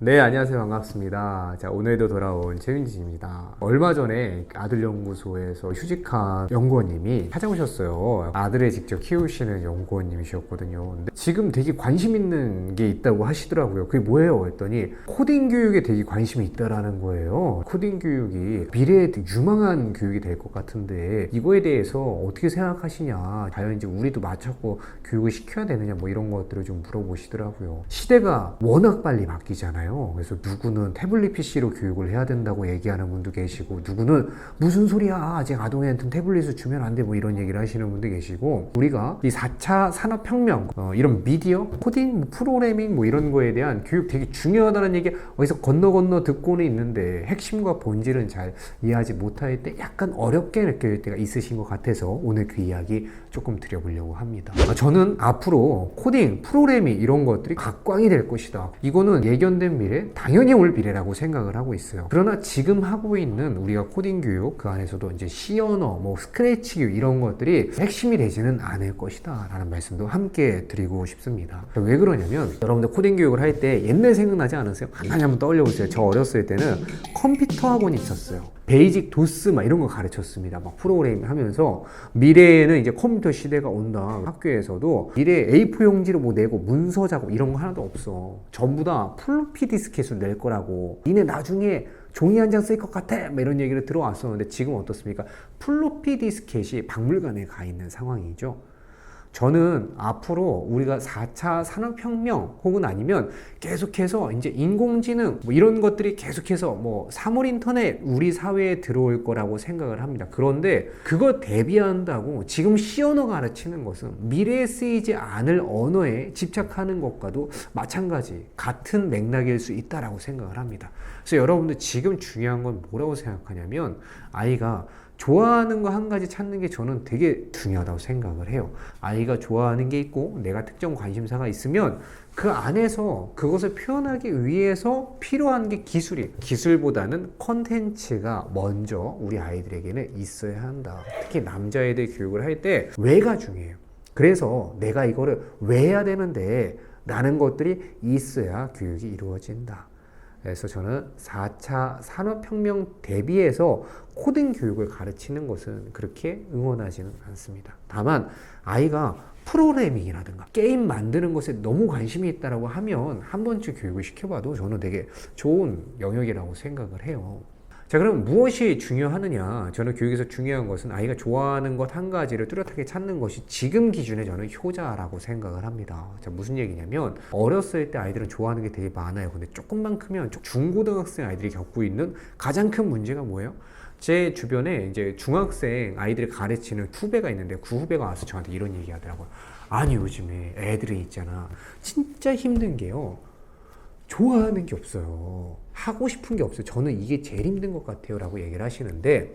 네, 안녕하세요. 반갑습니다. 자, 오늘도 돌아온 최민진입니다. 얼마 전에 아들연구소에서 휴직한 연구원님이 찾아오셨어요. 아들을 직접 키우시는 연구원님이셨거든요. 근데 지금 되게 관심 있는 게 있다고 하시더라고요. 그게 뭐예요? 했더니 코딩 교육에 되게 관심이 있다라는 거예요. 코딩 교육이 미래에 되게 유망한 교육이 될 것 같은데 이거에 대해서 어떻게 생각하시냐? 과연 이제 우리도 맞춰서 교육을 시켜야 되느냐? 뭐 이런 것들을 좀 물어보시더라고요. 시대가 워낙 빨리 바뀌잖아요. 그래서 누구는 태블릿 PC로 교육을 해야 된다고 얘기하는 분도 계시고, 누구는 무슨 소리야, 아직 아동한테 태블릿을 주면 안 돼, 뭐 이런 얘기를 하시는 분도 계시고, 우리가 이 4차 산업혁명, 이런 미디어, 코딩, 뭐 프로그래밍 뭐 이런 거에 대한 교육 되게 중요하다는 얘기 어디서 건너 듣고는 있는데 핵심과 본질은 잘 이해하지 못할 때 약간 어렵게 느낄 때가 있으신 것 같아서 오늘 그 이야기 조금 드려보려고 합니다. 저는 앞으로 코딩, 프로그래밍 이런 것들이 각광이 될 것이다. 이거는 예견된 미래, 당연히 올 미래라고 생각을 하고 있어요. 그러나 지금 하고 있는 우리가 코딩 교육, 그 안에서도 이제 C 언어, 뭐 스크래치 교육 이런 것들이 핵심이 되지는 않을 것이다 라는 말씀도 함께 드리고 싶습니다. 왜 그러냐면 여러분들 코딩 교육을 할 때 옛날 생각나지 않으세요? 간단히 한번 떠올려보세요. 저 어렸을 때는 컴퓨터 학원이 있었어요. 베이직 도스 막 이런 거 가르쳤습니다. 막 프로그래밍 하면서 미래에는 이제 컴퓨터 시대가 온다. 학교에서도 미래에 A4 용지로 뭐 내고 문서 작업 이런 거 하나도 없어. 전부 다 플로피 디스켓으로 낼 거라고. 니네 나중에 종이 한 장 쓸 것 같아. 막 이런 얘기를 들어왔었는데 지금 어떻습니까? 플로피 디스켓이 박물관에 가 있는 상황이죠. 저는 앞으로 우리가 4차 산업혁명 혹은 아니면 계속해서 이제 인공지능 뭐 이런 것들이 계속해서 뭐 사물 인터넷 우리 사회에 들어올 거라고 생각을 합니다. 그런데 그거 대비한다고 지금 C 언어 가르치는 것은 미래에 쓰이지 않을 언어에 집착하는 것과도 마찬가지 같은 맥락일 수 있다라고 생각을 합니다. 그래서 여러분들 지금 중요한 건 뭐라고 생각하냐면 아이가 좋아하는 거 한 가지 찾는 게 저는 되게 중요하다고 생각을 해요. 아이가 좋아하는 게 있고 내가 특정 관심사가 있으면 그 안에서 그것을 표현하기 위해서 필요한 게 기술보다는 컨텐츠가 먼저 우리 아이들에게는 있어야 한다. 특히 남자애들 교육을 할 때 왜가 중요해요. 그래서 내가 이거를 왜 해야 되는데 라는 것들이 있어야 교육이 이루어진다. 그래서 저는 4차 산업혁명 대비해서 코딩 교육을 가르치는 것은 그렇게 응원하지는 않습니다. 다만 아이가 프로그래밍이라든가 게임 만드는 것에 너무 관심이 있다고 하면 한 번쯤 교육을 시켜봐도 저는 되게 좋은 영역이라고 생각을 해요. 자, 그럼 무엇이 중요하느냐? 저는 교육에서 중요한 것은 아이가 좋아하는 것 한 가지를 뚜렷하게 찾는 것이 지금 기준에 저는 효자라고 생각을 합니다. 자, 무슨 얘기냐면 어렸을 때 아이들은 좋아하는 게 되게 많아요. 근데 조금만 크면 중고등학생 아이들이 겪고 있는 가장 큰 문제가 뭐예요? 제 주변에 이제 중학생 아이들을 가르치는 후배가 있는데 그 후배가 와서 저한테 이런 얘기 하더라고요. 아니, 요즘에 애들이 있잖아. 진짜 힘든 게요. 좋아하는 게 없어요. 하고 싶은 게 없어요. 저는 이게 제일 힘든 것 같아요 라고 얘기를 하시는데,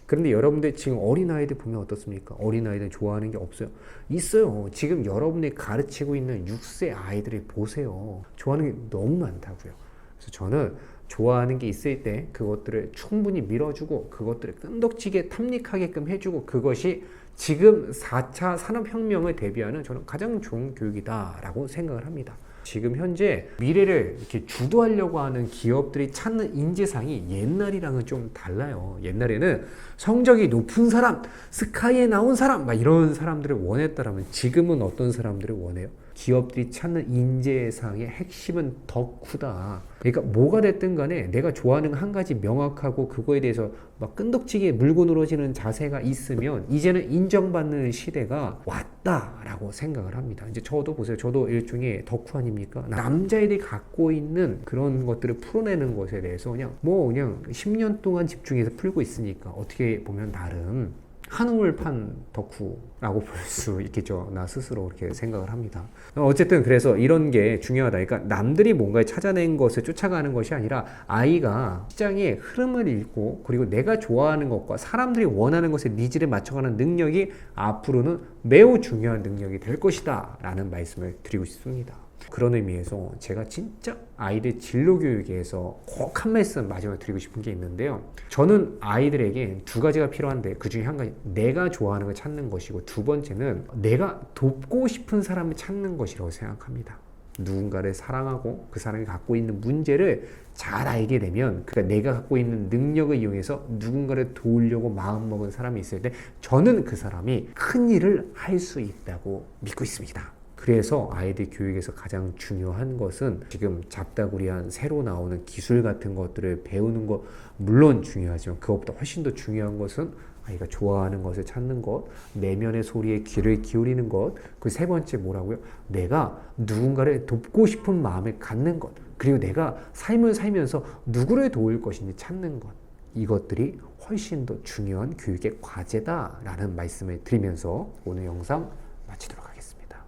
그런데 여러분들 지금 어린아이들 보면 어떻습니까? 어린아이들 좋아하는 게 없어요? 있어요. 지금 여러분이 가르치고 있는 6세 아이들을 보세요. 좋아하는 게 너무 많다고요. 그래서 저는 좋아하는 게 있을 때 그것들을 충분히 밀어주고 그것들을 끈덕지게 탐닉하게끔 해주고, 그것이 지금 4차 산업혁명을 대비하는 저는 가장 좋은 교육이다라고 생각을 합니다. 지금 현재 미래를 이렇게 주도하려고 하는 기업들이 찾는 인재상이 옛날이랑은 좀 달라요. 옛날에는 성적이 높은 사람, 스카이에 나온 사람, 막 이런 사람들을 원했다라면 지금은 어떤 사람들을 원해요? 기업들이 찾는 인재상의 핵심은 덕후다. 그러니까 뭐가 됐든 간에 내가 좋아하는 한 가지 명확하고 그거에 대해서 막 끈덕지게 물고 늘어지는 자세가 있으면 이제는 인정받는 시대가 왔다라고 생각을 합니다. 이제 저도 보세요. 저도 일종의 덕후 아닙니까? 남자애들이 갖고 있는 그런 것들을 풀어내는 것에 대해서 그냥 10년 동안 집중해서 풀고 있으니까 어떻게 보면 나름 한우물판 덕후라고 볼 수 있겠죠. 나 스스로 그렇게 생각을 합니다. 어쨌든 그래서 이런 게 중요하다. 그러니까 남들이 뭔가를 찾아낸 것을 쫓아가는 것이 아니라 아이가 시장의 흐름을 읽고 그리고 내가 좋아하는 것과 사람들이 원하는 것에 니즈를 맞춰가는 능력이 앞으로는 매우 중요한 능력이 될 것이다 라는 말씀을 드리고 싶습니다. 그런 의미에서 제가 진짜 아이들 진로 교육에서 꼭 한 말씀 마지막에 드리고 싶은 게 있는데요. 저는 아이들에게 두 가지가 필요한데 그 중에 한 가지 내가 좋아하는 걸 찾는 것이고, 두 번째는 내가 돕고 싶은 사람을 찾는 것이라고 생각합니다. 누군가를 사랑하고 그 사람이 갖고 있는 문제를 잘 알게 되면, 그러니까 내가 갖고 있는 능력을 이용해서 누군가를 도우려고 마음먹은 사람이 있을 때 저는 그 사람이 큰 일을 할 수 있다고 믿고 있습니다. 그래서 아이들 교육에서 가장 중요한 것은 지금 잡다구리한 새로 나오는 기술 같은 것들을 배우는 것 물론 중요하지만 그것보다 훨씬 더 중요한 것은 아이가 좋아하는 것을 찾는 것, 내면의 소리에 귀를 기울이는 것, 그 세 번째 뭐라고요? 내가 누군가를 돕고 싶은 마음을 갖는 것, 그리고 내가 삶을 살면서 누구를 도울 것인지 찾는 것, 이것들이 훨씬 더 중요한 교육의 과제다라는 말씀을 드리면서 오늘 영상 마치도록 하겠습니다.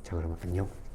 자, 그러면 안녕.